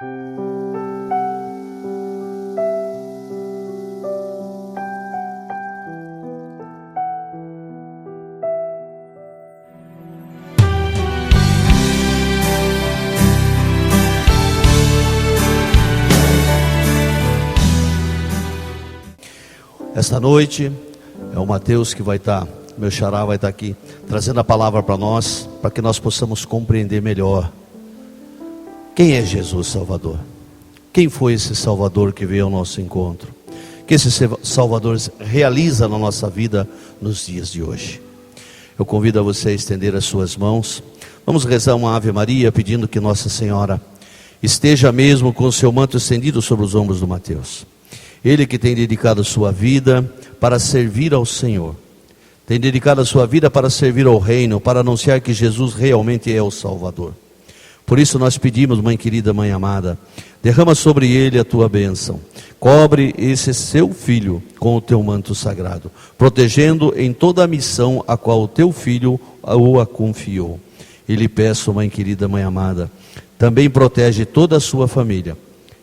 Esta noite é o Mateus que vai estar, meu xará vai estar aqui, trazendo a palavra para nós, para que nós possamos compreender melhor quem é Jesus Salvador. Quem foi esse Salvador que veio ao nosso encontro? O que esse Salvador realiza na nossa vida nos dias de hoje? Eu convido a você a estender as suas mãos. Vamos rezar uma Ave Maria, pedindo que Nossa Senhora esteja mesmo com o seu manto estendido sobre os ombros do Mateus. Ele que tem dedicado a sua vida para servir ao Senhor, tem dedicado a sua vida para servir ao reino, para anunciar que Jesus realmente é o Salvador. Por isso nós pedimos, Mãe querida, Mãe amada, derrama sobre ele a tua bênção, cobre esse seu filho com o teu manto sagrado, protegendo em toda a missão a qual o teu filho o confiou. E lhe peço, Mãe querida, Mãe amada, também protege toda a sua família,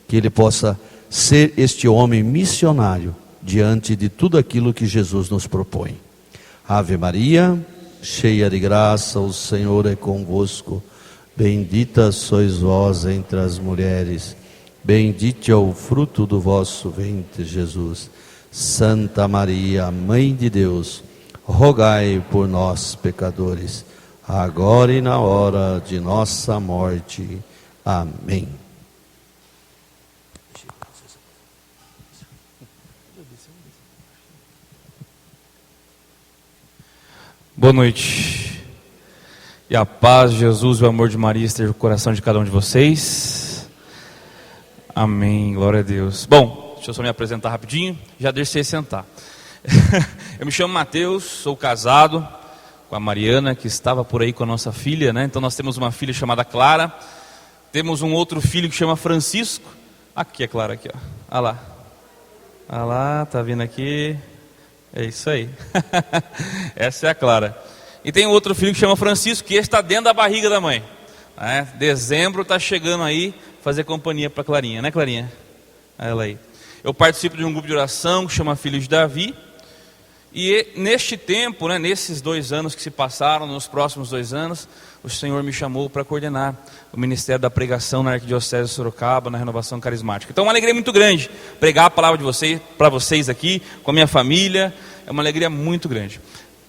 que ele possa ser este homem missionário diante de tudo aquilo que Jesus nos propõe. Ave Maria, cheia de graça, o Senhor é convosco. Bendita sois vós entre as mulheres, bendito é o fruto do vosso ventre, Jesus. Santa Maria, Mãe de Deus, rogai por nós, pecadores, agora e na hora de nossa morte. Amém. Boa noite, e a paz de Jesus e o amor de Maria esteja no coração de cada um de vocês. Amém, glória a Deus. Bom, deixa eu só me apresentar rapidinho, já deixei sentar. Eu me chamo Mateus, sou casado com a Mariana, que estava por aí com a nossa filha, né? Então nós temos uma filha chamada Clara, temos um outro filho que chama Francisco. Aqui é Clara, aqui ó, olha lá, tá vindo aqui. É isso aí. Essa é a Clara. E tem outro filho que chama Francisco, que está dentro da barriga da mãe. Dezembro está chegando aí fazer companhia para Clarinha, né, Clarinha? Ela aí. Eu participo de um grupo de oração que chama Filhos de Davi. E neste tempo, né, nesses 2 anos que se passaram, nos próximos 2 anos, o Senhor me chamou para coordenar o Ministério da Pregação na Arquidiocese de Sorocaba, na Renovação Carismática. Então é uma alegria muito grande pregar a palavra de vocês, para vocês aqui, com a minha família, é uma alegria muito grande.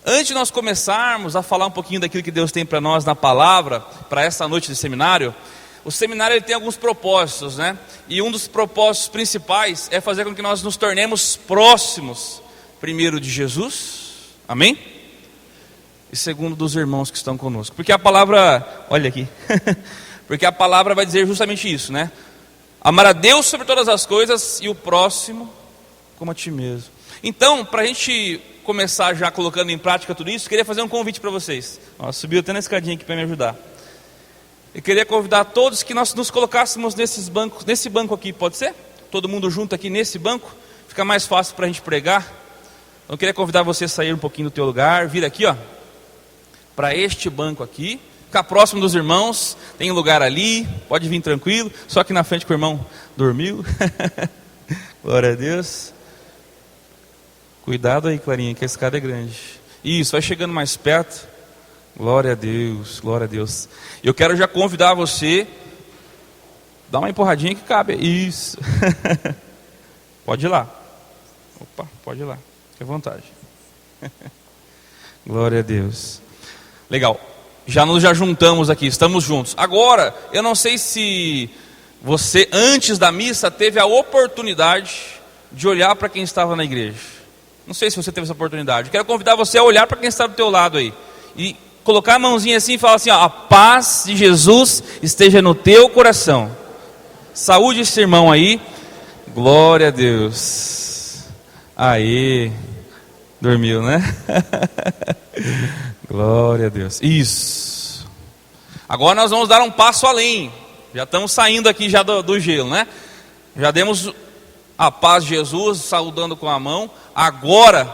Antes de nós começarmos a falar um pouquinho daquilo que Deus tem para nós na palavra, para essa noite de seminário, o seminário ele tem alguns propósitos, né? E um dos propósitos principais é fazer com que nós nos tornemos próximos, primeiro de Jesus, amém? E segundo dos irmãos que estão conosco, porque a palavra, olha aqui, porque a palavra vai dizer justamente isso, né? Amar a Deus sobre todas as coisas e o próximo como a ti mesmo. Então, para a gente começar já colocando em prática tudo isso, queria fazer um convite para vocês. Subiu até na escadinha aqui para me ajudar. Eu queria convidar todos que nós nos colocássemos nesses bancos, nesse banco aqui, pode ser? Todo mundo junto aqui nesse banco, fica mais fácil para a gente pregar. Então, eu queria convidar você a sair um pouquinho do teu lugar, vir aqui, ó, para este banco aqui, ficar próximo dos irmãos, tem lugar ali, pode vir tranquilo, só aqui na frente que o irmão dormiu. Glória a Deus. Cuidado aí, Clarinha, que a escada é grande. Isso, vai chegando mais perto. Glória a Deus, glória a Deus. Eu quero já convidar você, dá uma empurradinha que cabe. Isso. Pode ir lá. Opa, pode ir lá. Fique à vontade. Glória a Deus. Legal. Já juntamos aqui, estamos juntos. Agora, eu não sei se você, antes da missa, teve a oportunidade de olhar para quem estava na igreja. Não sei se você teve essa oportunidade. Quero convidar você a olhar para quem está do teu lado aí. E colocar a mãozinha assim e falar assim, ó, a paz de Jesus esteja no teu coração. Saúde esse irmão aí. Glória a Deus. Aí. Dormiu, né? Glória a Deus. Isso. Agora nós vamos dar um passo além. Já estamos saindo aqui já do gelo, né? Já demos a paz de Jesus, saudando com a mão. Agora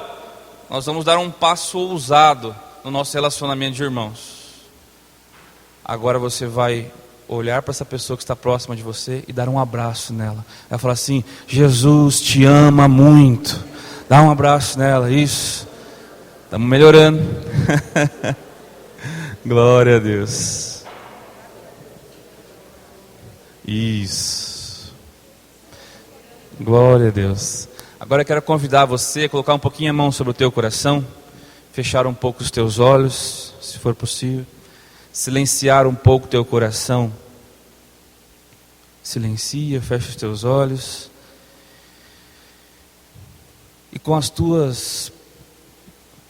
nós vamos dar um passo ousado no nosso relacionamento de irmãos. Agora você vai olhar para essa pessoa que está próxima de você e dar um abraço nela. Ela fala assim: Jesus te ama muito. Dá um abraço nela, isso. Estamos melhorando. Glória a Deus. Isso. Glória a Deus. Agora eu quero convidar você a colocar um pouquinho a mão sobre o teu coração, fechar um pouco os teus olhos, se for possível, silenciar um pouco o teu coração. Silencia, fecha os teus olhos. E com as tuas...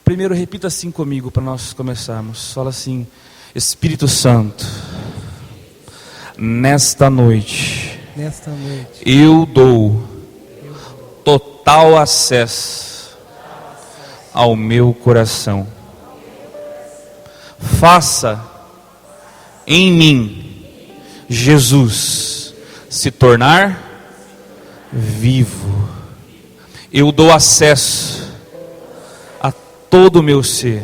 Primeiro repita assim comigo para nós começarmos. Fala assim: Espírito Santo, nesta noite, eu dou total acesso ao meu coração. Faça em mim Jesus se tornar vivo. Eu dou acesso a todo o meu ser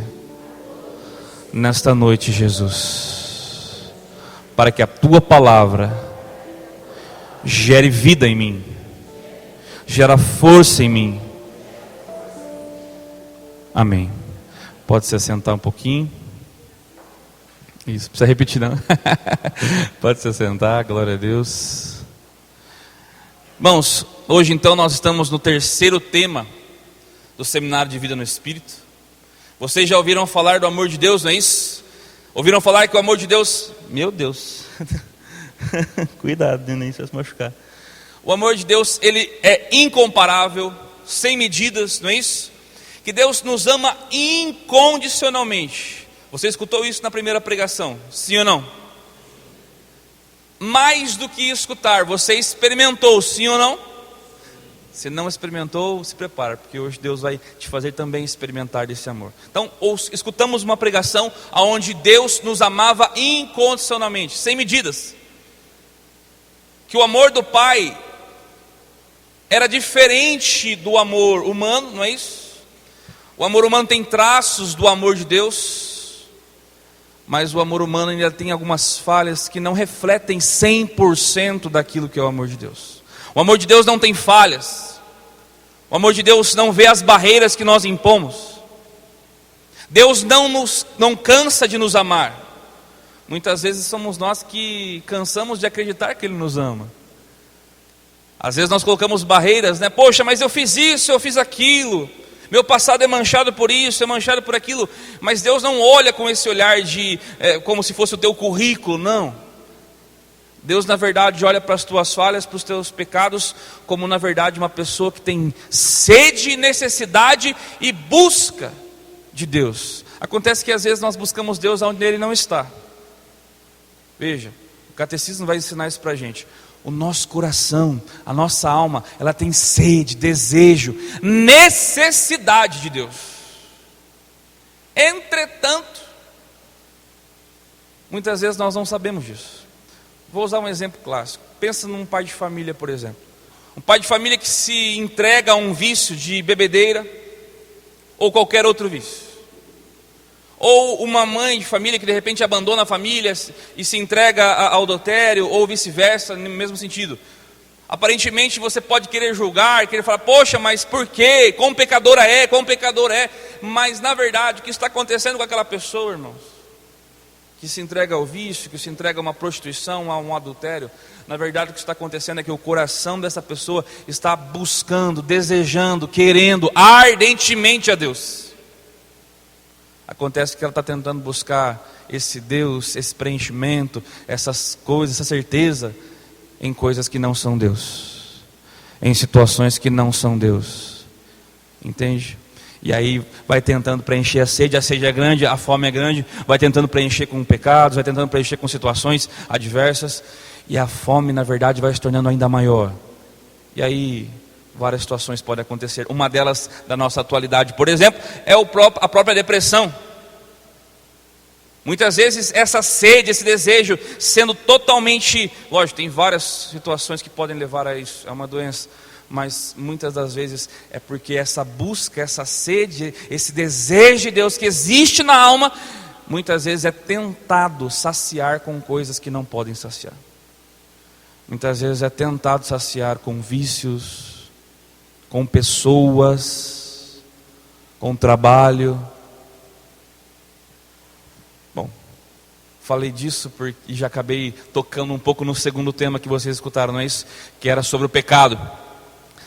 nesta noite, Jesus, para que a tua palavra gere vida em mim, gera força em mim. Amém. Pode se assentar um pouquinho. Isso, precisa repetir não. Pode se assentar, glória a Deus. Irmãos, hoje então nós estamos no terceiro tema do Seminário de Vida no Espírito. Vocês já ouviram falar do amor de Deus, não é isso? Ouviram falar que o amor de Deus... Meu Deus. Cuidado, nem se machucar. O amor de Deus, ele é incomparável, sem medidas, não é isso? Que Deus nos ama incondicionalmente. Você escutou isso na primeira pregação, sim ou não? Mais do que escutar, você experimentou, sim ou não? Se não experimentou, se prepara, porque hoje Deus vai te fazer também experimentar desse amor. Então, escutamos uma pregação onde Deus nos amava incondicionalmente, sem medidas. Que o amor do Pai era diferente do amor humano, não é isso? O amor humano tem traços do amor de Deus, mas o amor humano ainda tem algumas falhas que não refletem 100% daquilo que é o amor de Deus. O amor de Deus não tem falhas. O amor de Deus não vê as barreiras que nós impomos. Deus não cansa de nos amar. Muitas vezes somos nós que cansamos de acreditar que Ele nos ama. Às vezes nós colocamos barreiras, né? Poxa, mas eu fiz isso, eu fiz aquilo. Meu passado é manchado por isso, é manchado por aquilo. Mas Deus não olha com esse olhar de como se fosse o teu currículo, não. Deus na verdade olha para as tuas falhas, para os teus pecados, como na verdade uma pessoa que tem sede, necessidade e busca de Deus. Acontece que às vezes nós buscamos Deus onde Ele não está. Veja, o catecismo vai ensinar isso para a gente. O nosso coração, a nossa alma, ela tem sede, desejo, necessidade de Deus. Entretanto, muitas vezes nós não sabemos disso. Vou usar um exemplo clássico. Pensa num pai de família, por exemplo. Um pai de família que se entrega a um vício de bebedeira ou qualquer outro vício. Ou uma mãe de família que de repente abandona a família e se entrega ao adultério, ou vice-versa, no mesmo sentido. Aparentemente você pode querer julgar, querer falar, poxa, mas por quê? Como pecadora é, como pecador é. Mas na verdade, o que está acontecendo com aquela pessoa, irmãos, que se entrega ao vício, que se entrega a uma prostituição, a um adultério, na verdade o que está acontecendo é que o coração dessa pessoa está buscando, desejando, querendo ardentemente a Deus. Acontece que ela está tentando buscar esse Deus, esse preenchimento, essas coisas, essa certeza, em coisas que não são Deus, em situações que não são Deus, entende? E aí vai tentando preencher a sede é grande, a fome é grande, vai tentando preencher com pecados, vai tentando preencher com situações adversas, e a fome na verdade vai se tornando ainda maior. E aí várias situações podem acontecer. Uma delas da nossa atualidade, por exemplo, é a própria depressão. Muitas vezes essa sede, esse desejo sendo totalmente, lógico, tem várias situações que podem levar a isso, é uma doença. Mas muitas das vezes é porque essa busca, essa sede, esse desejo de Deus que existe na alma, muitas vezes é tentado saciar com coisas que não podem saciar. Muitas vezes é tentado saciar com vícios, com pessoas, com trabalho. Bom, falei disso e já acabei tocando um pouco no segundo tema que vocês escutaram, não é isso? Que era sobre o pecado.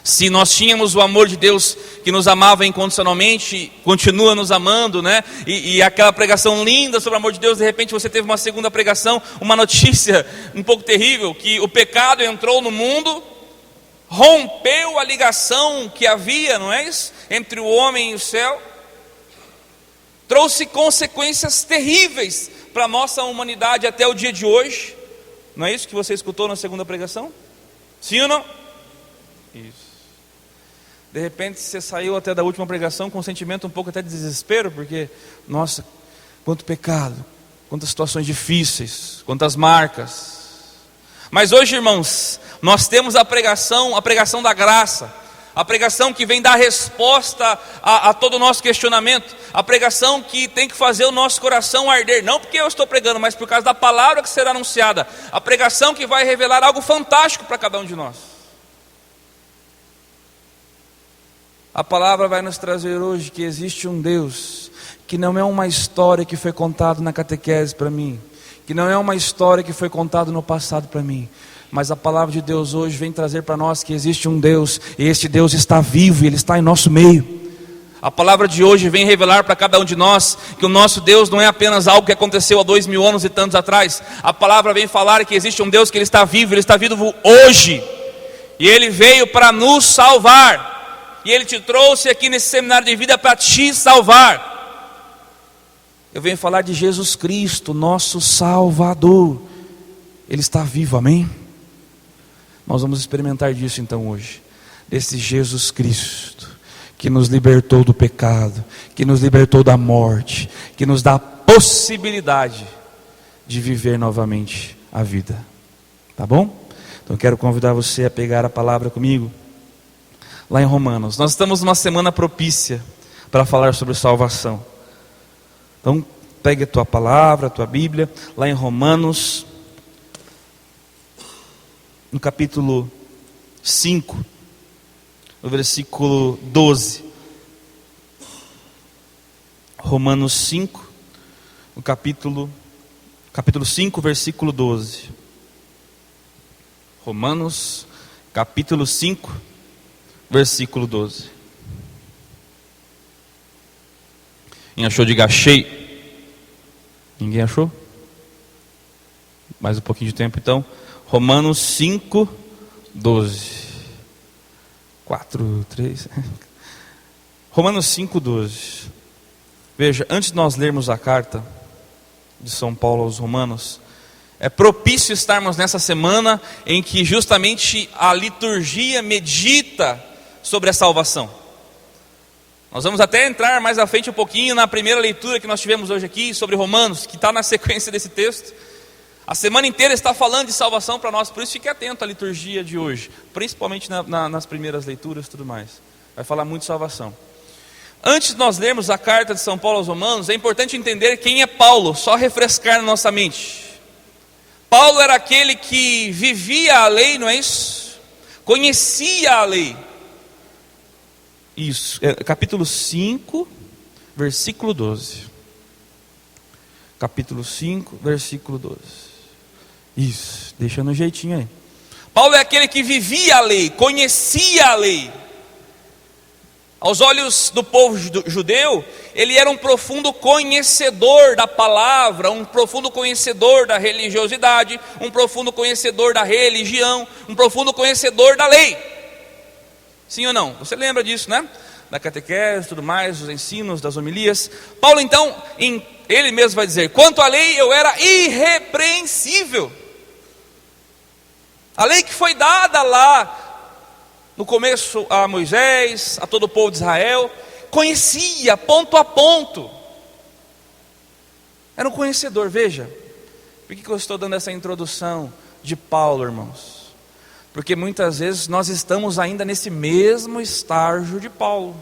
Se nós tínhamos o amor de Deus que nos amava incondicionalmente, continua nos amando, né? E aquela pregação linda sobre o amor de Deus, de repente você teve uma segunda pregação, uma notícia um pouco terrível, que o pecado entrou no mundo, rompeu a ligação que havia, não é isso? Entre o homem e o céu, trouxe consequências terríveis para a nossa humanidade até o dia de hoje. Não é isso que você escutou na segunda pregação? Sim ou não? Isso. De repente você saiu até da última pregação com um sentimento um pouco até de desespero, porque, nossa, quanto pecado, quantas situações difíceis, quantas marcas. Mas hoje, irmãos, nós temos a pregação da graça, a pregação que vem dar resposta a todo o nosso questionamento, a pregação que tem que fazer o nosso coração arder, não porque eu estou pregando, mas por causa da palavra que será anunciada, a pregação que vai revelar algo fantástico para cada um de nós. A palavra vai nos trazer hoje que existe um Deus, que não é uma história que foi contada na catequese para mim, que não é uma história que foi contada no passado para mim, mas a palavra de Deus hoje vem trazer para nós que existe um Deus, e este Deus está vivo, e Ele está em nosso meio. A palavra de hoje vem revelar para cada um de nós que o nosso Deus não é apenas algo que aconteceu há 2000 anos e tantos atrás. A palavra vem falar que existe um Deus que Ele está vivo hoje, e Ele veio para nos salvar. E Ele te trouxe aqui nesse seminário de vida para te salvar. Eu venho falar de Jesus Cristo, nosso Salvador. Ele está vivo, amém? Nós vamos experimentar disso então hoje. Desse Jesus Cristo, que nos libertou do pecado, que nos libertou da morte, que nos dá a possibilidade de viver novamente a vida. Tá bom? Então eu quero convidar você a pegar a palavra comigo. Lá em Romanos, nós estamos numa semana propícia para falar sobre salvação. Então, pegue a tua palavra, a tua Bíblia, lá em Romanos, no capítulo 5, no versículo 12. Romanos 5, no capítulo 5, versículo 12. Romanos, capítulo 5, versículo 12. Quem achou, diga achei. Ninguém achou? Mais um pouquinho de tempo então. Romanos 5, 12. 4, 3. Romanos 5, 12. Veja, antes de nós lermos a carta de São Paulo aos Romanos, é propício estarmos nessa semana em que justamente a liturgia medita sobre a salvação. Nós vamos até entrar mais à frente um pouquinho na primeira leitura que nós tivemos hoje aqui sobre Romanos, que está na sequência desse texto. A semana inteira está falando de salvação para nós, por isso fique atento à liturgia de hoje, principalmente nas primeiras leituras e tudo mais. Vai falar muito de salvação. Antes de nós lermos a carta de São Paulo aos Romanos, é importante entender quem é Paulo, só refrescar na nossa mente. Paulo era aquele que vivia a lei, não é isso? Conhecia a lei. Isso, capítulo 5, versículo 12. Capítulo 5, versículo 12. Isso, deixa no jeitinho aí. Paulo é aquele que vivia a lei, conhecia a lei. Aos olhos do povo judeu, ele era um profundo conhecedor da palavra, um profundo conhecedor da religiosidade, um profundo conhecedor da religião, um profundo conhecedor da lei. Sim ou não? Você lembra disso, né? Da catequese, tudo mais, dos ensinos, das homilias. Paulo então, ele mesmo vai dizer: quanto à lei eu era irrepreensível. A lei que foi dada lá no começo a Moisés, a todo o povo de Israel, conhecia ponto a ponto. Era um conhecedor. Veja, por que eu estou dando essa introdução de Paulo, irmãos? Porque muitas vezes nós estamos ainda nesse mesmo estágio de Paulo.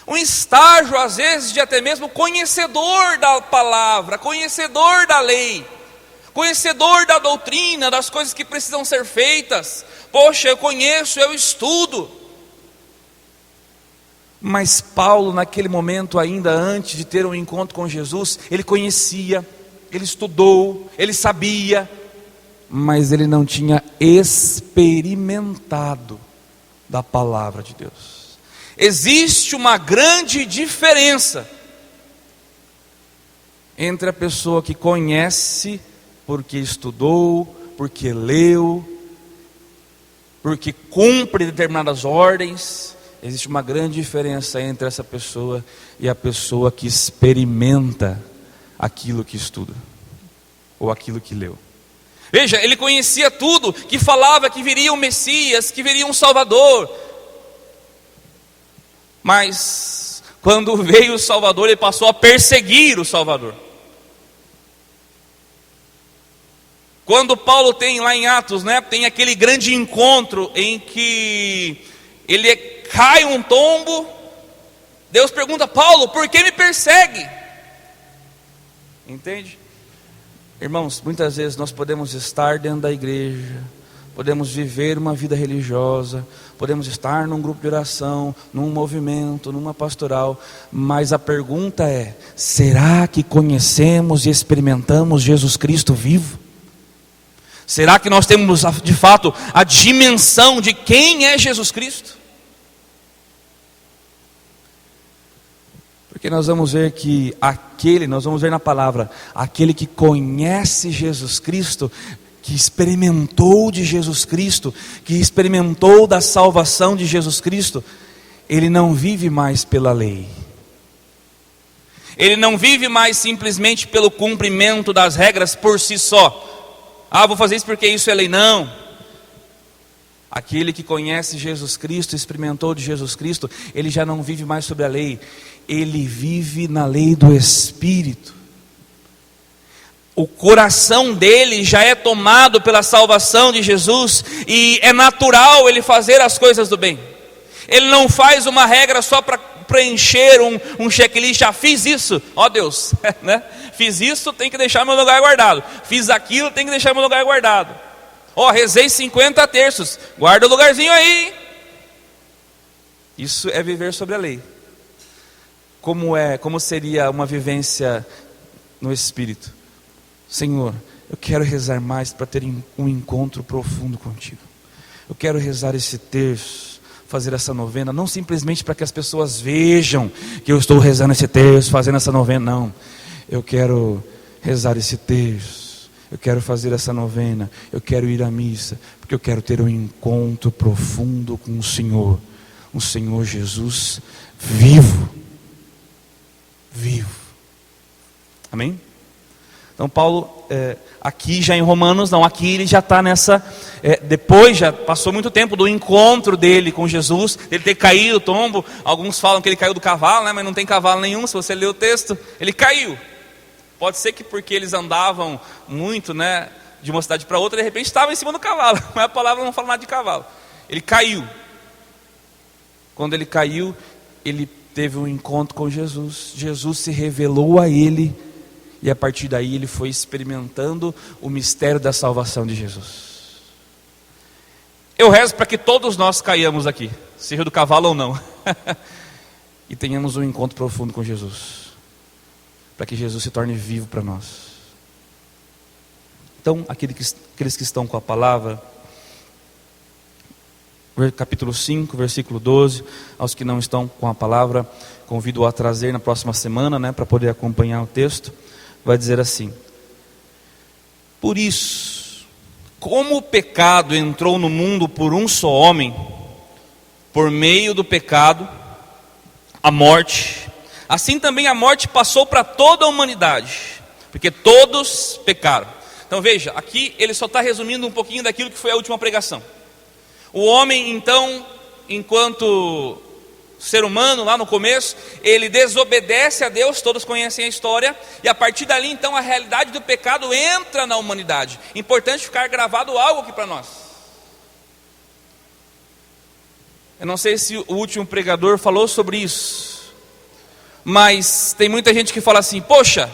um estágio às vezes de até mesmo conhecedor da palavra, conhecedor da lei, conhecedor da doutrina, das coisas que precisam ser feitas. Poxa, eu conheço, eu estudo. Mas Paulo, naquele momento, ainda antes de ter um encontro com Jesus, ele conhecia, ele estudou, ele sabia, mas ele não tinha experimentado da palavra de Deus. Existe uma grande diferença entre a pessoa que conhece porque estudou, porque leu, porque cumpre determinadas ordens. Existe uma grande diferença entre essa pessoa e a pessoa que experimenta aquilo que estuda ou aquilo que leu. Veja, ele conhecia tudo, que falava que viria um Messias, que viria um Salvador. Mas quando veio o Salvador, ele passou a perseguir o Salvador. Quando Paulo tem lá em Atos, tem aquele grande encontro em que ele cai um tombo, Deus pergunta: Paulo, por que me persegue? Entende? Irmãos, muitas vezes nós podemos estar dentro da igreja, podemos viver uma vida religiosa, podemos estar num grupo de oração, num movimento, numa pastoral, mas a pergunta é: será que conhecemos e experimentamos Jesus Cristo vivo? Será que nós temos de fato a dimensão de quem é Jesus Cristo? Porque nós vamos ver que nós vamos ver na palavra, aquele que conhece Jesus Cristo, que experimentou de Jesus Cristo, que experimentou da salvação de Jesus Cristo, ele não vive mais pela lei. Ele não vive mais simplesmente pelo cumprimento das regras por si só. Vou fazer isso porque isso é lei. Não. Aquele que conhece Jesus Cristo, experimentou de Jesus Cristo, ele já não vive mais sobre a lei. Ele vive na lei do Espírito. O coração dele já é tomado pela salvação de Jesus, e é natural ele fazer as coisas do bem. Ele não faz uma regra só para preencher um checklist. Fiz isso, Deus, né? Fiz isso, tem que deixar meu lugar guardado. Fiz aquilo, tem que deixar meu lugar guardado. Rezei 50 terços, guarda o lugarzinho aí. Isso é viver sobre a lei. Como seria uma vivência no Espírito? Senhor, eu quero rezar mais para ter um encontro profundo contigo. Eu quero rezar esse terço, fazer essa novena, não simplesmente para que as pessoas vejam que eu estou rezando esse terço, fazendo essa novena, não. Eu quero rezar esse terço, eu quero fazer essa novena, eu quero ir à missa, porque eu quero ter um encontro profundo com o Senhor Jesus vivo. Amém? Então Paulo, aqui já em Romanos, aqui ele já está nessa, depois já passou muito tempo do encontro dele com Jesus, ele ter caído, tombo. Alguns falam que ele caiu do cavalo, mas não tem cavalo nenhum. Se você ler o texto, ele caiu. Pode ser que porque eles andavam muito, de uma cidade para outra, de repente estava em cima do cavalo, mas a palavra não fala nada de cavalo. Ele caiu. Quando ele caiu, ele teve um encontro com Jesus. Jesus se revelou a ele, e a partir daí ele foi experimentando o mistério da salvação de Jesus. Eu rezo para que todos nós caiamos aqui, seja do cavalo ou não, e tenhamos um encontro profundo com Jesus, para que Jesus se torne vivo para nós. Então, aqueles que estão com a palavra, capítulo 5, versículo 12, aos que não estão com a palavra, convido a trazer na próxima semana, para poder acompanhar o texto. Vai dizer assim: por isso, como o pecado entrou no mundo por um só homem, por meio do pecado, a morte, assim também a morte passou para toda a humanidade, porque todos pecaram. Então veja, aqui ele só está resumindo um pouquinho daquilo que foi a última pregação. O homem, então, enquanto ser humano, lá no começo, ele desobedece a Deus, todos conhecem a história, e a partir dali, então, a realidade do pecado entra na humanidade. Importante ficar gravado algo aqui para nós. Eu não sei se o último pregador falou sobre isso, Mas tem muita gente que fala assim: poxa,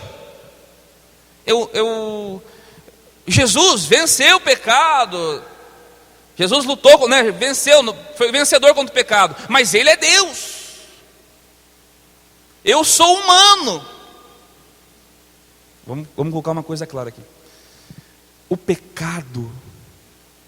Jesus venceu o pecado, Jesus lutou, né, venceu, foi vencedor contra o pecado, mas Ele é Deus, eu sou humano. Vamos colocar uma coisa clara aqui. O pecado,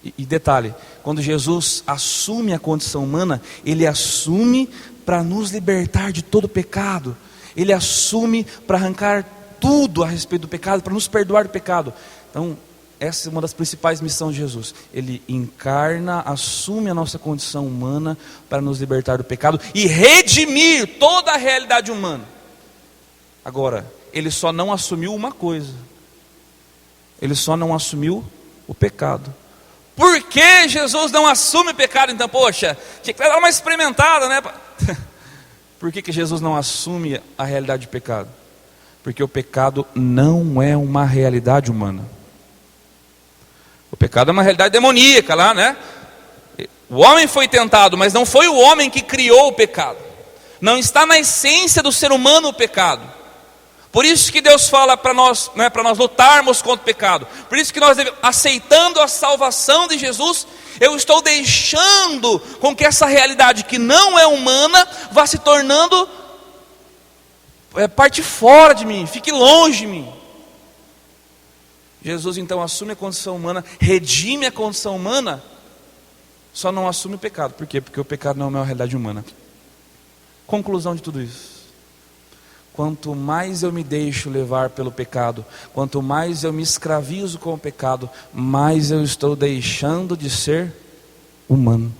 e detalhe, quando Jesus assume a condição humana, Ele assume para nos libertar de todo pecado. Ele assume para arrancar tudo a respeito do pecado, para nos perdoar do pecado. Então, essa é uma das principais missões de Jesus. Ele encarna, assume a nossa condição humana para nos libertar do pecado e redimir toda a realidade humana. Agora, Ele só não assumiu uma coisa. Ele só não assumiu o pecado. Por que Jesus não assume o pecado? Então, poxa, tinha que dar uma experimentada, né? Por que Jesus não assume a realidade do pecado? Porque o pecado não é uma realidade humana. O pecado é uma realidade demoníaca lá, né? O homem foi tentado, mas não foi o homem que criou o pecado. Não está na essência do ser humano o pecado. Por isso que Deus fala para nós, né, para nós lutarmos contra o pecado. Por isso que nós, aceitando a salvação de Jesus, eu estou deixando com que essa realidade que não é humana vá se tornando parte fora de mim, fique longe de mim. Jesus então assume a condição humana, redime a condição humana, só não assume o pecado. Por quê? Porque o pecado não é uma realidade humana. Conclusão de tudo isso: quanto mais eu me deixo levar pelo pecado, quanto mais eu me escravizo com o pecado, mais eu estou deixando de ser humano.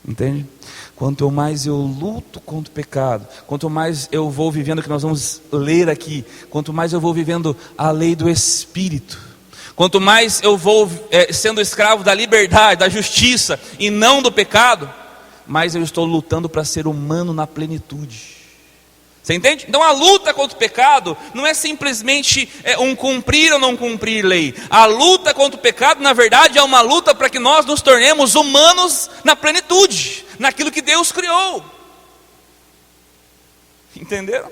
Entende? Quanto mais eu luto contra o pecado, quanto mais eu vou vivendo o que nós vamos ler aqui, quanto mais eu vou vivendo a lei do Espírito, quanto mais eu vou sendo escravo da liberdade, da justiça e não do pecado, mais eu estou lutando para ser humano na plenitude. Você entende? Então a luta contra o pecado não é simplesmente um cumprir ou não cumprir lei. A luta contra o pecado, na verdade, é uma luta para que nós nos tornemos humanos na plenitude, naquilo que Deus criou. Entenderam?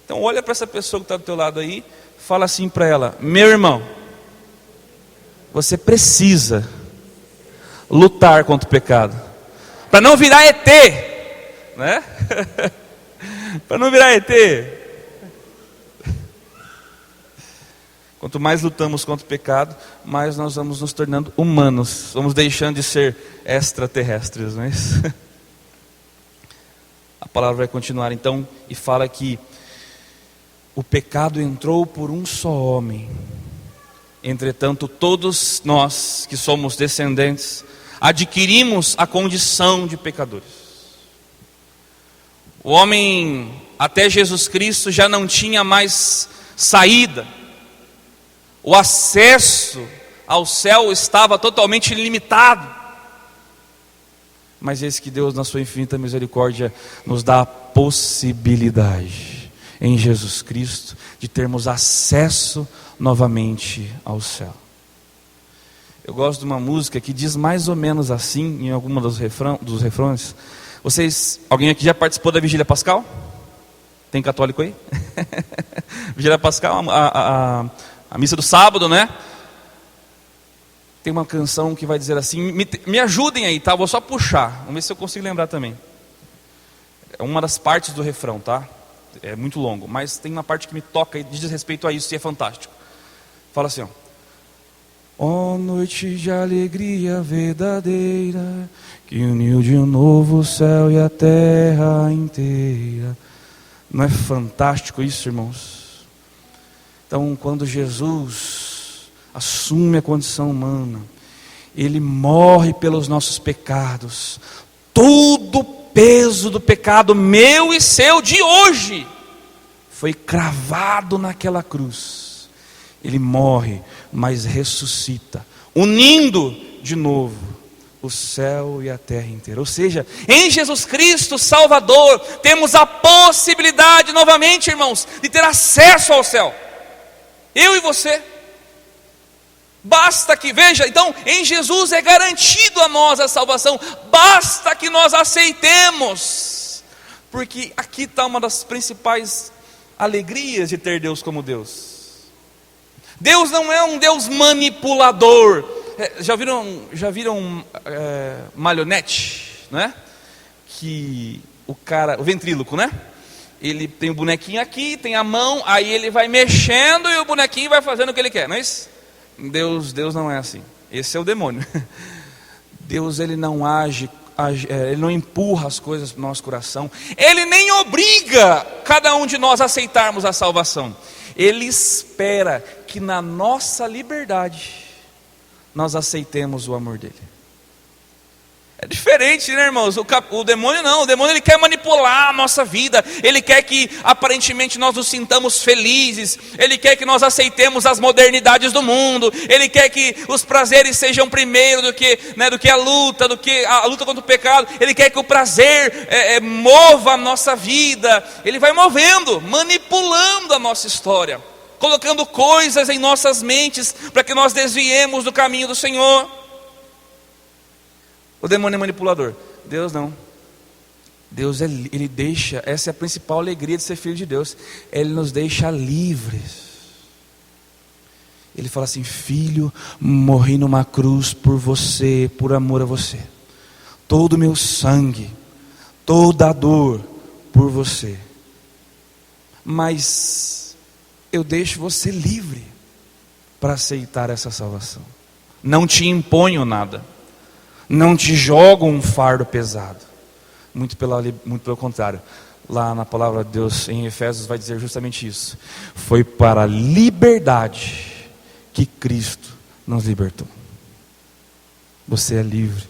Então olha para essa pessoa que está do teu lado aí, fala assim para ela: meu irmão, você precisa lutar contra o pecado, para não virar ET, né? Para não virar ET. Quanto mais lutamos contra o pecado, mais nós vamos nos tornando humanos, vamos deixando de ser extraterrestres, não é isso? A palavra vai continuar então e fala que o pecado entrou por um só homem. Entretanto, todos nós que somos descendentes adquirimos a condição de pecadores. O homem até Jesus Cristo já não tinha mais saída. O acesso ao céu estava totalmente limitado. Mas eis que Deus, na sua infinita misericórdia, nos dá a possibilidade, em Jesus Cristo, de termos acesso novamente ao céu. Eu gosto de uma música que diz mais ou menos assim, em alguma dos refrões. Alguém aqui já participou da Vigília Pascal? Tem católico aí? Vigília Pascal, a missa do sábado, né? Tem uma canção que vai dizer assim, me ajudem aí, tá? Vou só puxar, vamos ver se eu consigo lembrar também. É uma das partes do refrão, tá? É muito longo, mas tem uma parte que me toca e diz respeito a isso e é fantástico. Fala assim, ó: ó noite de alegria verdadeira, que uniu de novo o céu e a terra inteira. Não é fantástico isso, irmãos? Então, quando Jesus assume a condição humana, Ele morre pelos nossos pecados. Todo o peso do pecado meu e seu de hoje foi cravado naquela cruz. Ele morre, mas ressuscita, unindo de novo o céu e a terra inteira. Ou seja, em Jesus Cristo Salvador, temos a possibilidade novamente, irmãos, de ter acesso ao céu. Eu e você. Basta que, veja, então, em Jesus é garantido a nós a salvação. Basta que nós aceitemos. Porque aqui está uma das principais alegrias de ter Deus como Deus. Deus não é um Deus manipulador. Já viram marionete, né? Que o ventríloco, né? Ele tem o bonequinho aqui, tem a mão, aí ele vai mexendo e o bonequinho vai fazendo o que ele quer, não é isso? Deus não é assim. Esse é o demônio. Deus, ele não age, ele não empurra as coisas para o nosso coração. Ele nem obriga cada um de nós a aceitarmos a salvação. Ele espera que na nossa liberdade nós aceitemos o amor dele. É diferente, né, irmãos? O demônio não, o demônio ele quer manipular a nossa vida. Ele quer que aparentemente nós nos sintamos felizes. Ele quer que nós aceitemos as modernidades do mundo. Ele quer que os prazeres sejam primeiro do que a luta contra o pecado. Ele quer que o prazer mova a nossa vida. Ele vai movendo, manipulando a nossa história, colocando coisas em nossas mentes para que nós desviemos do caminho do Senhor. O demônio é manipulador. Deus não. Deus ele deixa, essa é a principal alegria de ser filho de Deus. Ele nos deixa livres. Ele fala assim: filho, morri numa cruz por você, por amor a você. Todo o meu sangue, toda a dor por você. Mas eu deixo você livre para aceitar essa salvação. Não te imponho nada. Não te jogo um fardo pesado. Muito pelo contrário. Lá na palavra de Deus em Efésios vai dizer justamente isso. Foi para a liberdade que Cristo nos libertou. Você é livre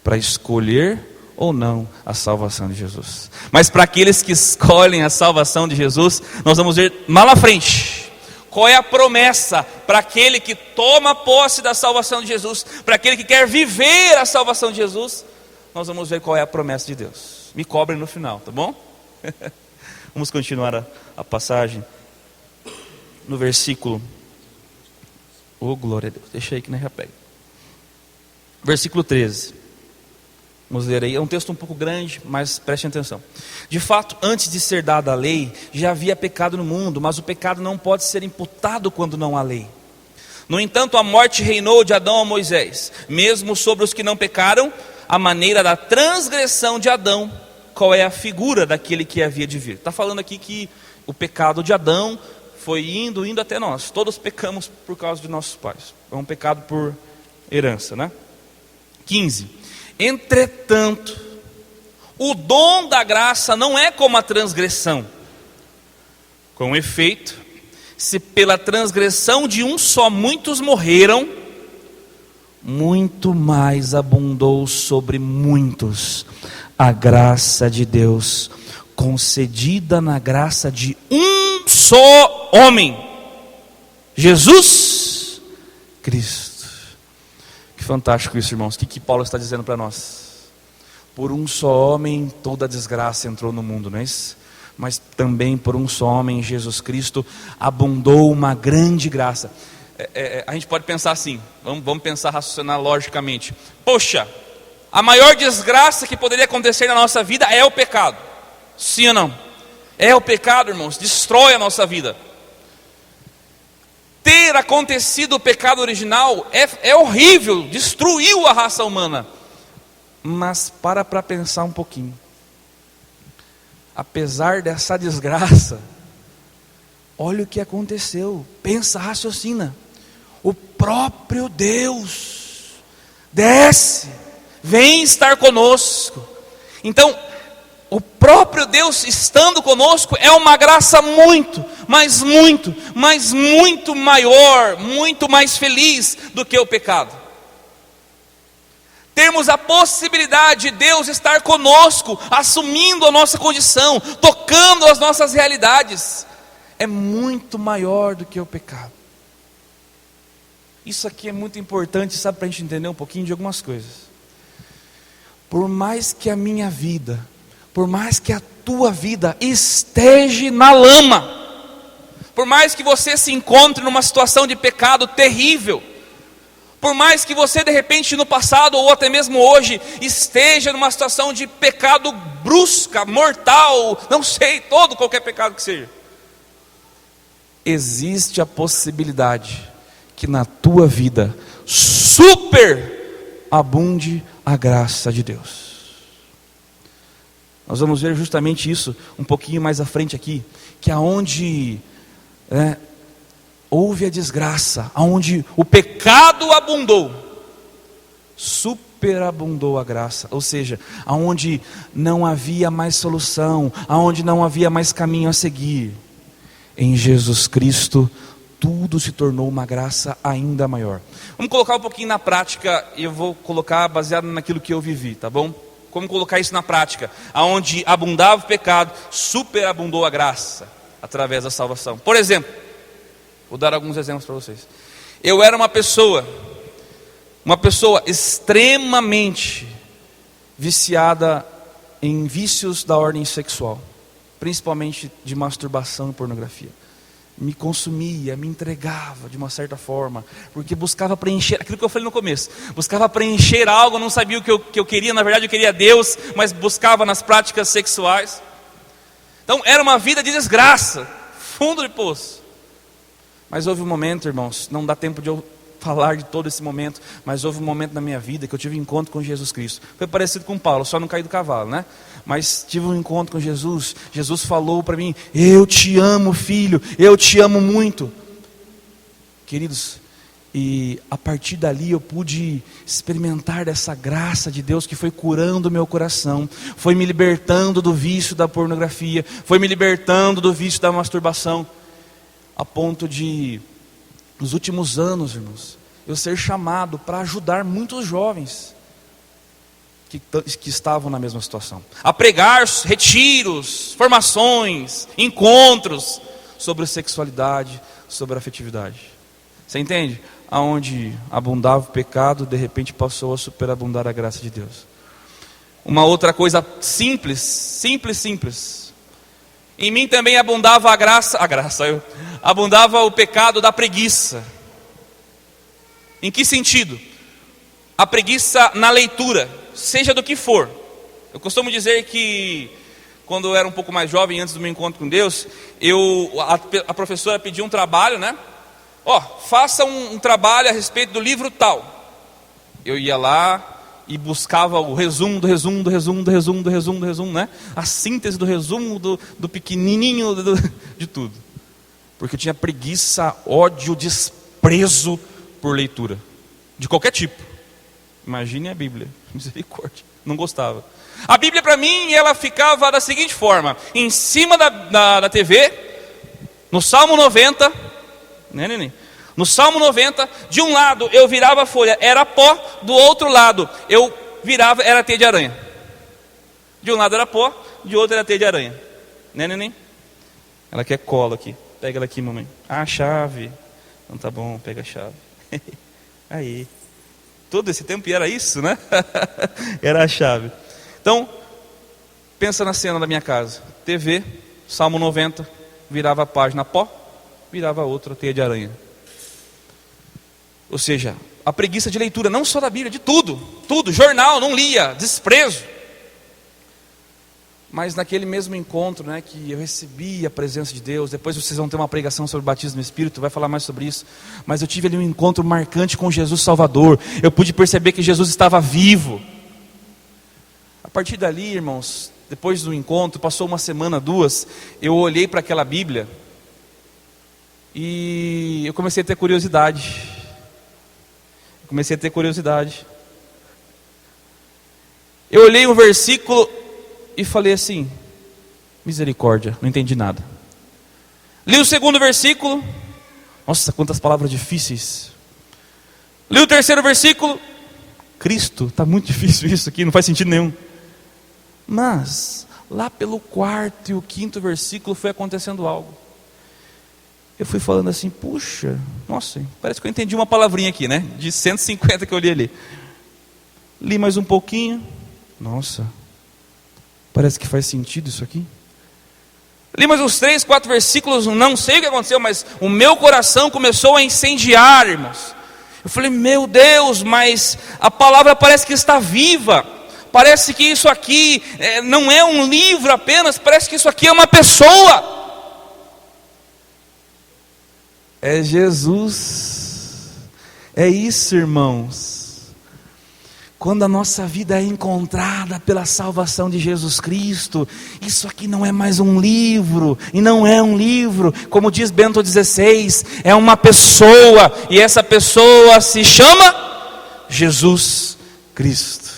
para escolher ou não a salvação de Jesus. Mas para aqueles que escolhem a salvação de Jesus, nós vamos ver lá na frente qual é a promessa para aquele que toma posse da salvação de Jesus, para aquele que quer viver a salvação de Jesus. Nós vamos ver qual é a promessa de Deus. Me cobrem no final, tá bom? Vamos continuar a passagem no versículo. Oh, glória a Deus, deixa aí que nem já pega. Versículo 13. Vamos ler aí, é um texto um pouco grande, mas prestem atenção. De fato, antes de ser dada a lei, já havia pecado no mundo, mas o pecado não pode ser imputado quando não há lei. No entanto, a morte reinou de Adão a Moisés, mesmo sobre os que não pecaram, à maneira da transgressão de Adão. Qual é a figura daquele que havia de vir? Está falando aqui que o pecado de Adão foi indo até nós. Todos pecamos por causa de nossos pais. É um pecado por herança, né? 15. Entretanto, o dom da graça não é como a transgressão. Com efeito, se pela transgressão de um só muitos morreram, muito mais abundou sobre muitos a graça de Deus, concedida na graça de um só homem, Jesus Cristo. Fantástico isso, irmãos. O que Paulo está dizendo para nós? Por um só homem toda a desgraça entrou no mundo, não é isso? Mas também por um só homem, Jesus Cristo, abundou uma grande graça. A gente pode pensar assim, vamos pensar, raciocinar logicamente. Poxa, a maior desgraça que poderia acontecer na nossa vida é o pecado. Sim ou não? É o pecado, irmãos, destrói a nossa vida. Ter acontecido o pecado original é horrível, destruiu a raça humana. Mas para pensar um pouquinho. Apesar dessa desgraça, olha o que aconteceu. Pensa, raciocina. O próprio Deus desce, vem estar conosco. Então, o próprio Deus estando conosco é uma graça muito maior, muito mais feliz do que o pecado. Termos a possibilidade de Deus estar conosco, assumindo a nossa condição, tocando as nossas realidades, é muito maior do que o pecado. Isso aqui é muito importante, sabe, para a gente entender um pouquinho de algumas coisas. Por mais que a minha vida, por mais que a tua vida esteja na lama, por mais que você se encontre numa situação de pecado terrível, Por mais que você de repente no passado ou até mesmo hoje esteja numa situação de pecado brusca, mortal, não sei, qualquer pecado que seja, existe a possibilidade que na tua vida superabunde a graça de Deus. Nós vamos ver justamente isso um pouquinho mais à frente aqui, que aonde houve a desgraça, aonde o pecado abundou, superabundou a graça. Ou seja, aonde não havia mais solução, aonde não havia mais caminho a seguir, em Jesus Cristo tudo se tornou uma graça ainda maior. Vamos colocar um pouquinho na prática, e eu vou colocar baseado naquilo que eu vivi, tá bom? Como colocar isso na prática? Aonde abundava o pecado, superabundou a graça através da salvação. Por exemplo, vou dar alguns exemplos para vocês. Eu era uma pessoa extremamente viciada em vícios da ordem sexual, principalmente de masturbação e pornografia. Me consumia, me entregava de uma certa forma, porque buscava preencher, aquilo que eu falei no começo, buscava preencher algo, não sabia o que eu queria, na verdade eu queria Deus, mas buscava nas práticas sexuais. Então era uma vida de desgraça, fundo de poço. Mas houve um momento, irmãos, não dá tempo de eu falar de todo esse momento, mas houve um momento na minha vida que eu tive um encontro com Jesus Cristo. Foi parecido com Paulo, só não caí do cavalo, né? Mas tive um encontro com Jesus. Jesus falou para mim: eu te amo, filho, eu te amo muito. Queridos, e a partir dali eu pude experimentar dessa graça de Deus que foi curando o meu coração, foi me libertando do vício da pornografia, foi me libertando do vício da masturbação, a ponto de, nos últimos anos, irmãos, eu ser chamado para ajudar muitos jovens que estavam na mesma situação, a pregar retiros, formações, encontros sobre sexualidade, sobre afetividade. Você entende? Aonde abundava o pecado, de repente passou a superabundar a graça de Deus. Uma outra coisa simples. Em mim também abundava abundava o pecado da preguiça. Em que sentido? A preguiça na leitura, seja do que for. Eu costumo dizer que quando eu era um pouco mais jovem, antes do meu encontro com Deus, a professora pediu um trabalho, né? Faça um trabalho a respeito do livro tal. Eu ia lá e buscava o resumo, né? A síntese do resumo, do pequenininho, de tudo. Porque eu tinha preguiça, ódio, desprezo por leitura. De qualquer tipo. Imagine a Bíblia, misericórdia, não gostava. A Bíblia para mim, ela ficava da seguinte forma: em cima da TV, no Salmo 90, né, neném? No Salmo 90, de um lado eu virava a folha, era pó, do outro lado eu virava, era teia de aranha. De um lado era pó, de outro era teia de aranha. Né, neném? Ela quer cola aqui, pega ela aqui, mamãe. A chave. Então tá bom, pega a chave. Aí. Todo esse tempo, e era isso, né? Era a chave. Então, pensa na cena da minha casa. TV, Salmo 90, virava a página pó, virava outra teia de aranha. Ou seja, a preguiça de leitura, não só da Bíblia, de tudo. Jornal, não lia, desprezo. Mas naquele mesmo encontro, né, que eu recebi a presença de Deus, depois vocês vão ter uma pregação sobre o batismo no Espírito, vai falar mais sobre isso, mas eu tive ali um encontro marcante com Jesus Salvador, eu pude perceber que Jesus estava vivo. A partir dali, irmãos, depois do encontro, passou uma semana, 2, eu olhei para aquela Bíblia, e eu comecei a ter curiosidade, eu olhei um versículo, e falei assim: misericórdia, não entendi nada. Li o segundo versículo, nossa, quantas palavras difíceis. Li o terceiro versículo, Cristo, está muito difícil isso aqui, não faz sentido nenhum. Mas, lá pelo 4º e o 5º versículo foi acontecendo algo. Eu fui falando assim, puxa, nossa, parece que eu entendi uma palavrinha aqui, né? De 150 que eu li ali. Li mais um pouquinho, nossa, parece que faz sentido isso aqui. Li mais uns 3, 4 versículos, não sei o que aconteceu, mas o meu coração começou a incendiar, irmãos. Eu falei, meu Deus, mas a palavra parece que está viva. Parece que isso aqui não é um livro apenas, parece que isso aqui é uma pessoa. É Jesus. É isso, irmãos. Quando a nossa vida é encontrada pela salvação de Jesus Cristo, isso aqui não é mais um livro, e não é um livro, como diz Bento XVI, é uma pessoa, e essa pessoa se chama Jesus Cristo.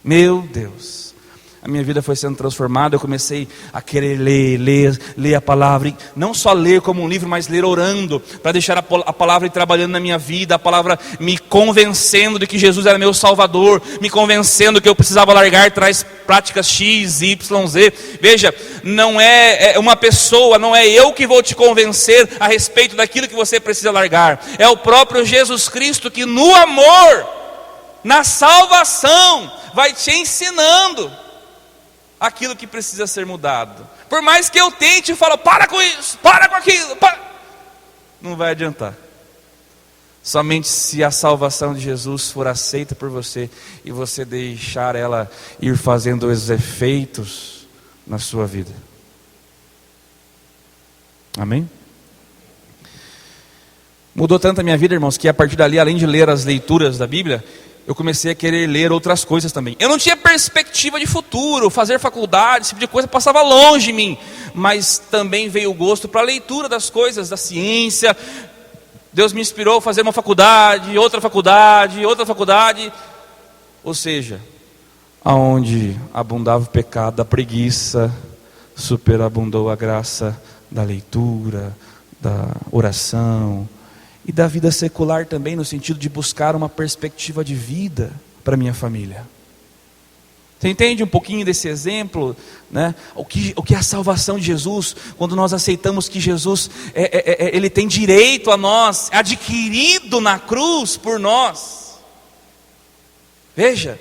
Meu Deus, a minha vida foi sendo transformada, eu comecei a querer ler a palavra, e não só ler como um livro, mas ler orando, para deixar a palavra ir trabalhando na minha vida, a palavra me convencendo de que Jesus era meu Salvador, me convencendo que eu precisava largar tais práticas X, Y, Z. Veja, não é uma pessoa, não é eu que vou te convencer a respeito daquilo que você precisa largar, é o próprio Jesus Cristo que no amor, na salvação, vai te ensinando aquilo que precisa ser mudado. Por mais que eu tente e falo, para com isso, para com aquilo, não vai adiantar. Somente se a salvação de Jesus for aceita por você e você deixar ela ir fazendo os efeitos na sua vida. Amém? Mudou tanto a minha vida, irmãos, que a partir dali, além de ler as leituras da Bíblia, eu comecei a querer ler outras coisas também. Eu não tinha perspectiva de futuro, fazer faculdade, esse tipo de coisa passava longe de mim. Mas também veio o gosto para a leitura das coisas, da ciência. Deus me inspirou a fazer uma faculdade, outra faculdade, outra faculdade. Ou seja, aonde abundava o pecado da preguiça, superabundou a graça da leitura, da oração, e da vida secular também, no sentido de buscar uma perspectiva de vida para minha família. Você entende um pouquinho desse exemplo, né? O que é a salvação de Jesus, quando nós aceitamos que Jesus, Ele tem direito a nós, adquirido na cruz por nós. Veja,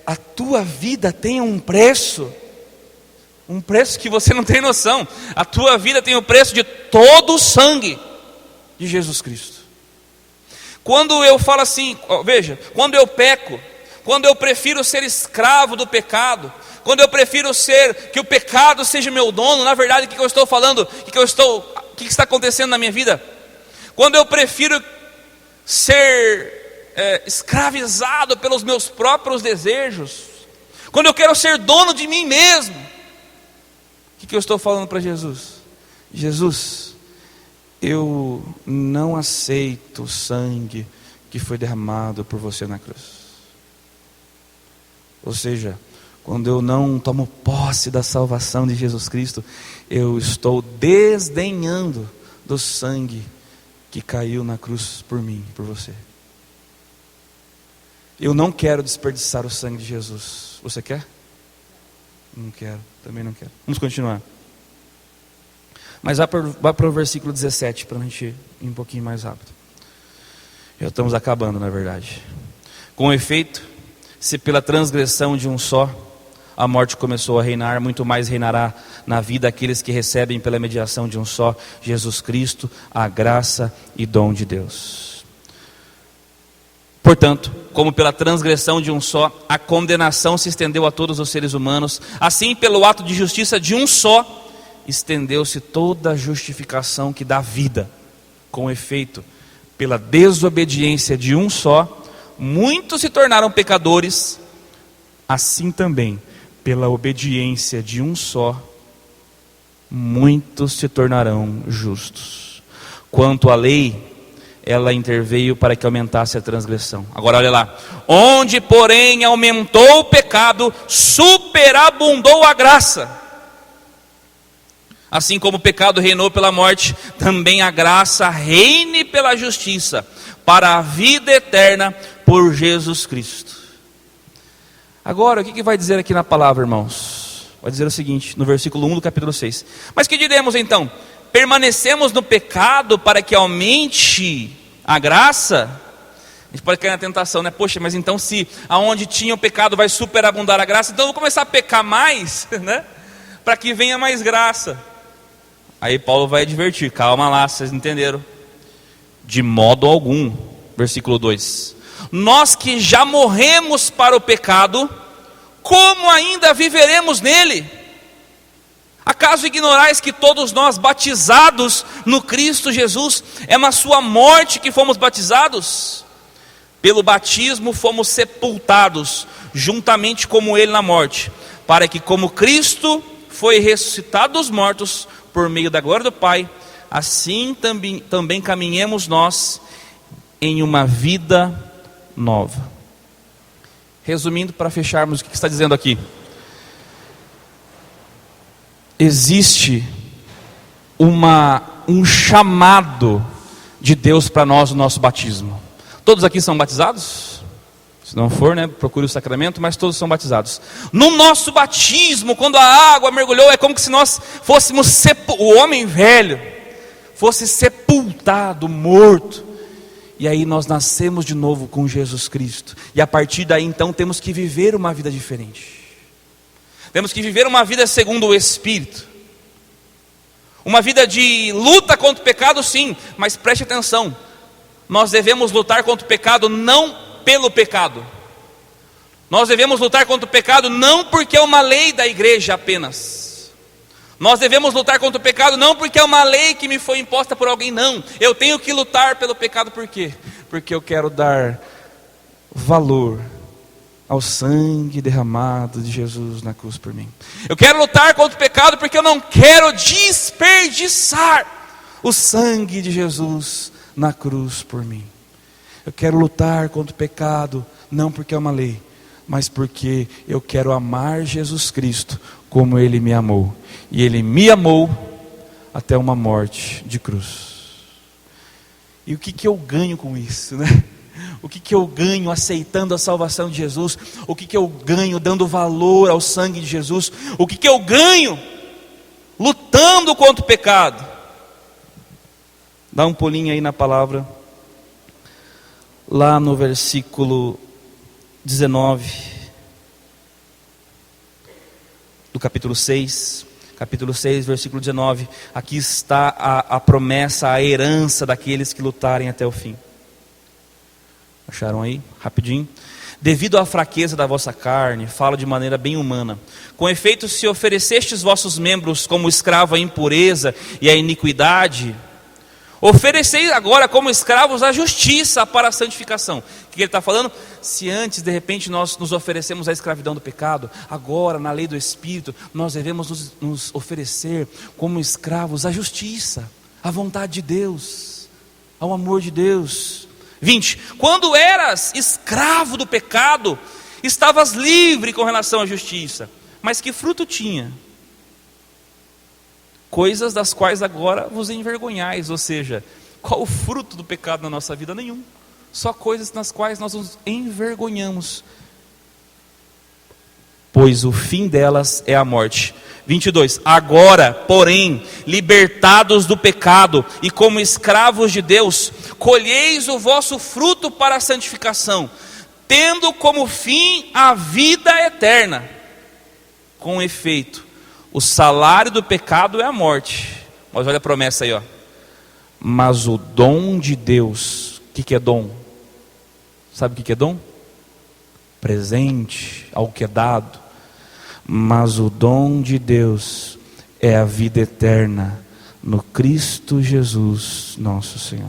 a tua vida tem um preço que você não tem noção. A tua vida tem o preço de todo o sangue de Jesus Cristo. Quando eu falo assim, veja, quando eu peco, quando eu prefiro ser escravo do pecado, quando eu prefiro que o pecado seja meu dono, na verdade, o que eu estou falando, o que está acontecendo na minha vida? Quando eu prefiro ser escravizado pelos meus próprios desejos, quando eu quero ser dono de mim mesmo, o que eu estou falando para Jesus? Jesus, eu não aceito o sangue que foi derramado por você na cruz. Ou seja, quando eu não tomo posse da salvação de Jesus Cristo, eu estou desdenhando do sangue que caiu na cruz por mim, por você. Eu não quero desperdiçar o sangue de Jesus. Você quer? Não quero, também não quero. Vamos continuar. Mas vá para o versículo 17, para a gente ir um pouquinho mais rápido. Já estamos acabando, na verdade. Com efeito, se pela transgressão de um só, a morte começou a reinar, muito mais reinará na vida aqueles que recebem pela mediação de um só, Jesus Cristo, a graça e dom de Deus. Portanto, como pela transgressão de um só, a condenação se estendeu a todos os seres humanos, assim pelo ato de justiça de um só, estendeu-se toda a justificação que dá vida. Com efeito, pela desobediência de um só, muitos se tornaram pecadores, assim também, pela obediência de um só, muitos se tornarão justos. Quanto à lei, ela interveio para que aumentasse a transgressão. Agora olha lá, onde porém aumentou o pecado, superabundou a graça. Assim como o pecado reinou pela morte, também a graça reine pela justiça, para a vida eterna por Jesus Cristo. Agora, o que vai dizer aqui na palavra, irmãos? Vai dizer o seguinte, no versículo 1 do capítulo 6. Mas que diremos então? Permanecemos no pecado para que aumente a graça? A gente pode cair na tentação, né? Poxa, mas então se aonde tinha o pecado vai superabundar a graça, então eu vou começar a pecar mais, né? Para que venha mais graça. Aí Paulo vai advertir, calma lá, vocês entenderam? De modo algum. Versículo 2. Nós que já morremos para o pecado, como ainda viveremos nele? Acaso ignorais que todos nós batizados no Cristo Jesus, é na sua morte que fomos batizados? Pelo batismo fomos sepultados, juntamente com ele na morte, para que como Cristo foi ressuscitado dos mortos, por meio da glória do Pai, assim também caminhemos nós em uma vida nova. Resumindo, para fecharmos, o que está dizendo aqui? Existe um chamado de Deus para nós no nosso batismo. Todos aqui são batizados? Se não for, procure o sacramento, mas todos são batizados. No nosso batismo, quando a água mergulhou, é como se nós fôssemos o homem velho fosse sepultado, morto. E aí nós nascemos de novo com Jesus Cristo. E a partir daí então temos que viver uma vida diferente. Temos que viver uma vida segundo o Espírito. Uma vida de luta contra o pecado, sim, mas preste atenção. Nós devemos lutar contra o pecado não pelo pecado. Nós devemos lutar contra o pecado não porque é uma lei da igreja apenas. Nós devemos lutar contra o pecado não porque é uma lei que me foi imposta por alguém, não. Eu tenho que lutar pelo pecado por quê? Porque eu quero dar valor ao sangue derramado de Jesus na cruz por mim. Eu quero lutar contra o pecado porque eu não quero desperdiçar o sangue de Jesus na cruz por mim. Eu quero lutar contra o pecado não porque é uma lei, mas porque eu quero amar Jesus Cristo como Ele me amou. E Ele me amou até uma morte de cruz. E o que eu ganho com isso, O que eu ganho aceitando a salvação de Jesus? O que eu ganho dando valor ao sangue de Jesus? O que eu ganho lutando contra o pecado? Dá um pulinho aí na palavra, lá no versículo 19 do capítulo 6. Capítulo 6, versículo 19. Aqui está a promessa, a herança daqueles que lutarem até o fim. Acharam aí? Rapidinho. Devido à fraqueza da vossa carne, falo de maneira bem humana. Com efeito, se oferecestes vossos membros como escravo à impureza e à iniquidade, ofereceis agora como escravos a justiça para a santificação. O que ele está falando? Se antes de repente nós nos oferecemos à escravidão do pecado, agora na lei do Espírito nós devemos nos oferecer como escravos à justiça, à vontade de Deus, ao amor de Deus. 20. Quando eras escravo do pecado, estavas livre com relação à justiça, mas que fruto tinha? Coisas das quais agora vos envergonhais. Ou seja, qual o fruto do pecado na nossa vida? Nenhum. Só coisas nas quais nós nos envergonhamos, pois o fim delas é a morte. 22. Agora, porém, libertados do pecado e como escravos de Deus, colheis o vosso fruto para a santificação, tendo como fim a vida eterna. Com efeito, o salário do pecado é a morte. Mas olha a promessa aí, Mas o dom de Deus, o que é dom? Sabe o que é dom? Presente, algo que é dado. Mas o dom de Deus é a vida eterna no Cristo Jesus nosso Senhor.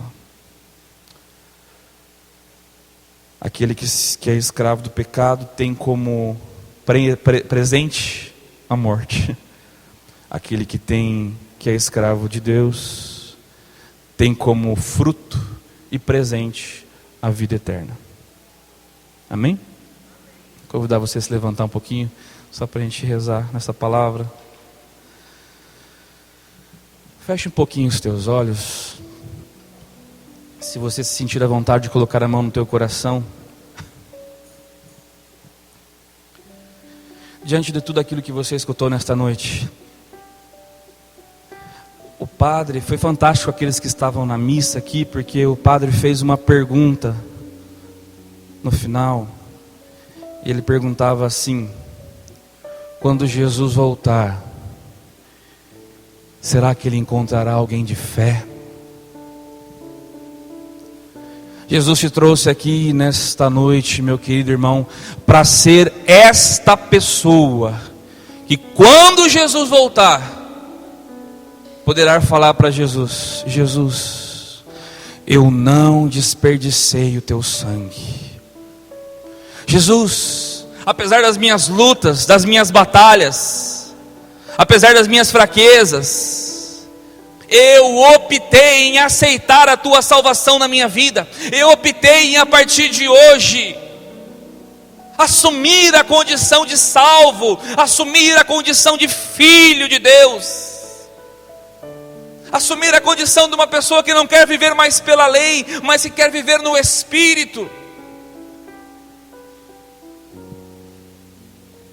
Aquele que é escravo do pecado tem como presente a morte. Aquele que é escravo de Deus tem como fruto e presente a vida eterna. Amém? Vou convidar você a se levantar um pouquinho, só para a gente rezar nessa palavra. Feche um pouquinho os teus olhos. Se você se sentir à vontade de colocar a mão no teu coração, diante de tudo aquilo que você escutou nesta noite, o padre, foi fantástico aqueles que estavam na missa aqui, porque o padre fez uma pergunta no final. Ele perguntava assim: quando Jesus voltar, será que ele encontrará alguém de fé? Jesus te trouxe aqui nesta noite, meu querido irmão, para ser esta pessoa que quando Jesus voltar, poderá falar para Jesus: Jesus, eu não desperdicei o teu sangue. Jesus, apesar das minhas lutas, das minhas batalhas, apesar das minhas fraquezas, eu optei em aceitar a tua salvação na minha vida. Eu optei em, a partir de hoje, assumir a condição de salvo, assumir a condição de filho de Deus, assumir a condição de uma pessoa que não quer viver mais pela lei, mas que quer viver no Espírito.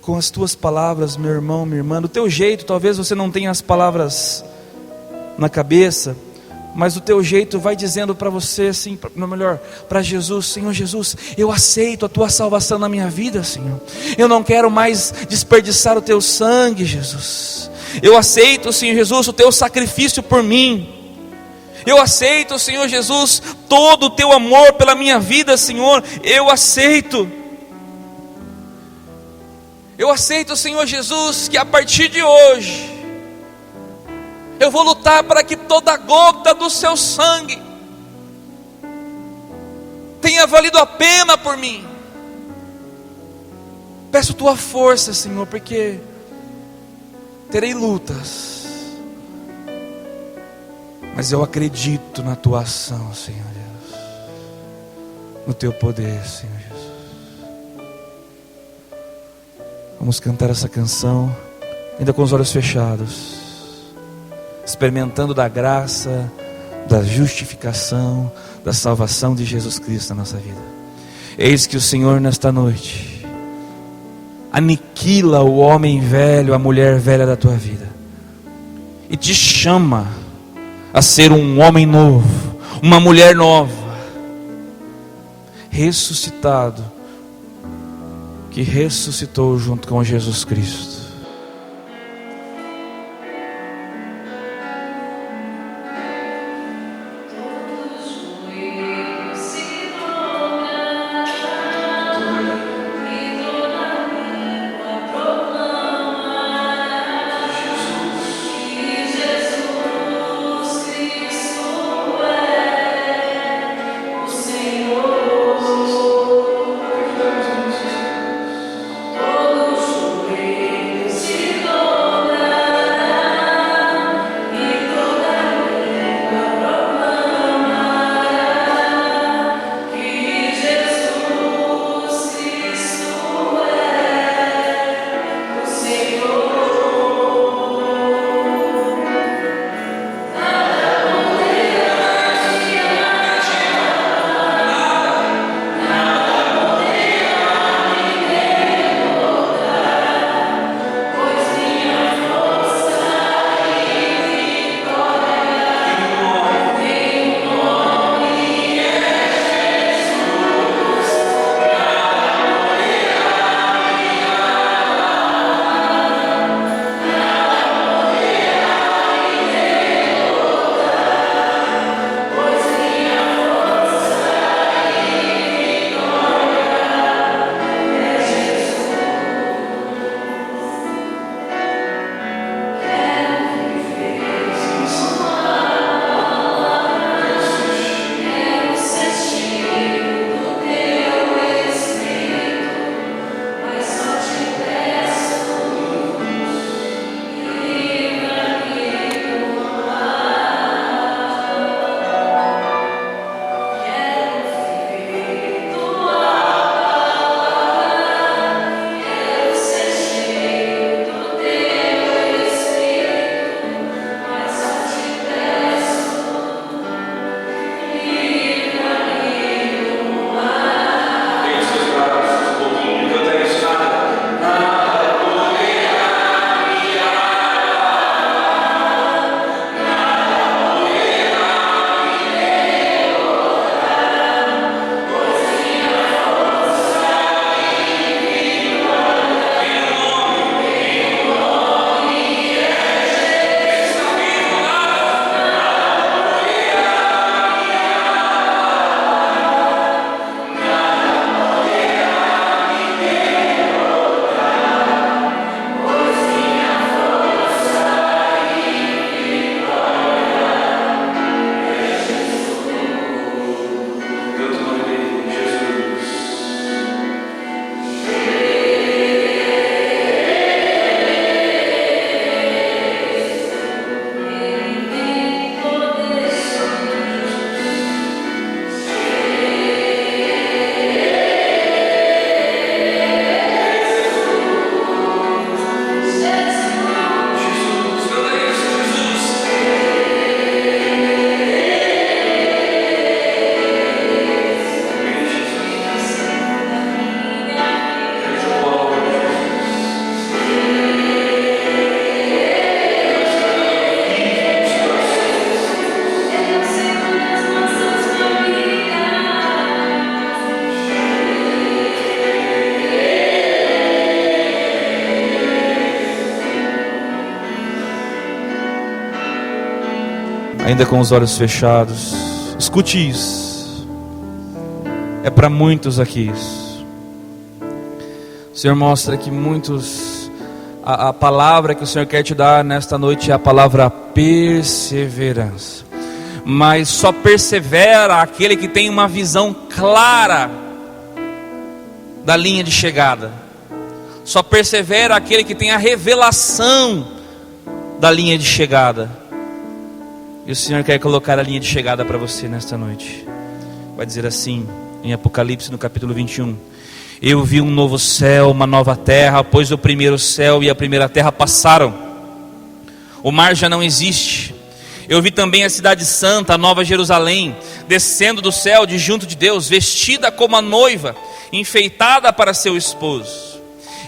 Com as tuas palavras, meu irmão, minha irmã, do teu jeito, talvez você não tenha as palavras na cabeça, mas o teu jeito vai dizendo para você assim, melhor, para Jesus: Senhor Jesus, eu aceito a tua salvação na minha vida, Senhor. Eu não quero mais desperdiçar o teu sangue, Jesus. Eu aceito, Senhor Jesus, o teu sacrifício por mim. Eu aceito, Senhor Jesus, todo o teu amor pela minha vida, Senhor. Eu aceito, Senhor Jesus, que a partir de hoje eu vou lutar para que toda gota do seu sangue tenha valido a pena por mim. Peço tua força, Senhor, porque terei lutas, mas eu acredito na tua ação, Senhor Deus, no teu poder, Senhor Jesus. Vamos cantar essa canção, ainda com os olhos fechados, experimentando da graça, da justificação, da salvação de Jesus Cristo na nossa vida. Eis que o Senhor nesta noite aniquila o homem velho, a mulher velha da tua vida, e te chama a ser um homem novo, uma mulher nova, ressuscitado, que ressuscitou junto com Jesus Cristo. Todos ainda com os olhos fechados. Escute isso. É para muitos aqui isso. O Senhor mostra que muitos, a palavra que o Senhor quer te dar nesta noite é a palavra perseverança. Mas só persevera aquele que tem uma visão clara da linha de chegada. Só persevera aquele que tem a revelação da linha de chegada. E o Senhor quer colocar a linha de chegada para você nesta noite. Vai dizer assim, em Apocalipse no capítulo 21: eu vi um novo céu, uma nova terra, pois o primeiro céu e a primeira terra passaram. O mar já não existe. Eu vi também a cidade santa, a nova Jerusalém, descendo do céu de junto de Deus, vestida como a noiva, enfeitada para seu esposo.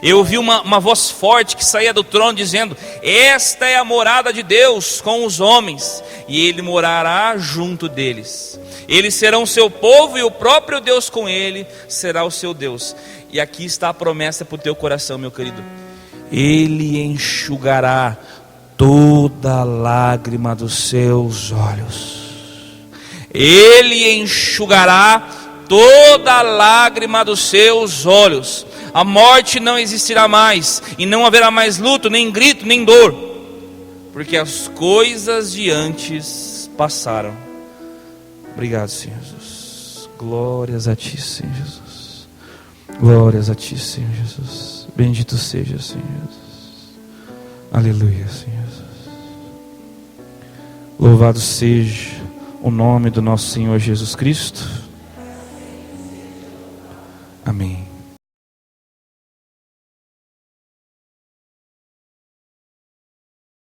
Eu ouvi uma voz forte que saía do trono dizendo: esta é a morada de Deus com os homens, e Ele morará junto deles. Eles serão o seu povo, e o próprio Deus com ele será o seu Deus. E aqui está a promessa para o teu coração, meu querido: Ele enxugará toda lágrima dos seus olhos. Ele enxugará toda lágrima dos seus olhos. A morte não existirá mais, e não haverá mais luto, nem grito, nem dor, porque as coisas de antes passaram. Obrigado, Senhor Jesus. Glórias a Ti, Senhor Jesus. Glórias a Ti, Senhor Jesus. Bendito seja, Senhor Jesus. Aleluia, Senhor Jesus. Louvado seja o nome do nosso Senhor Jesus Cristo. Amém.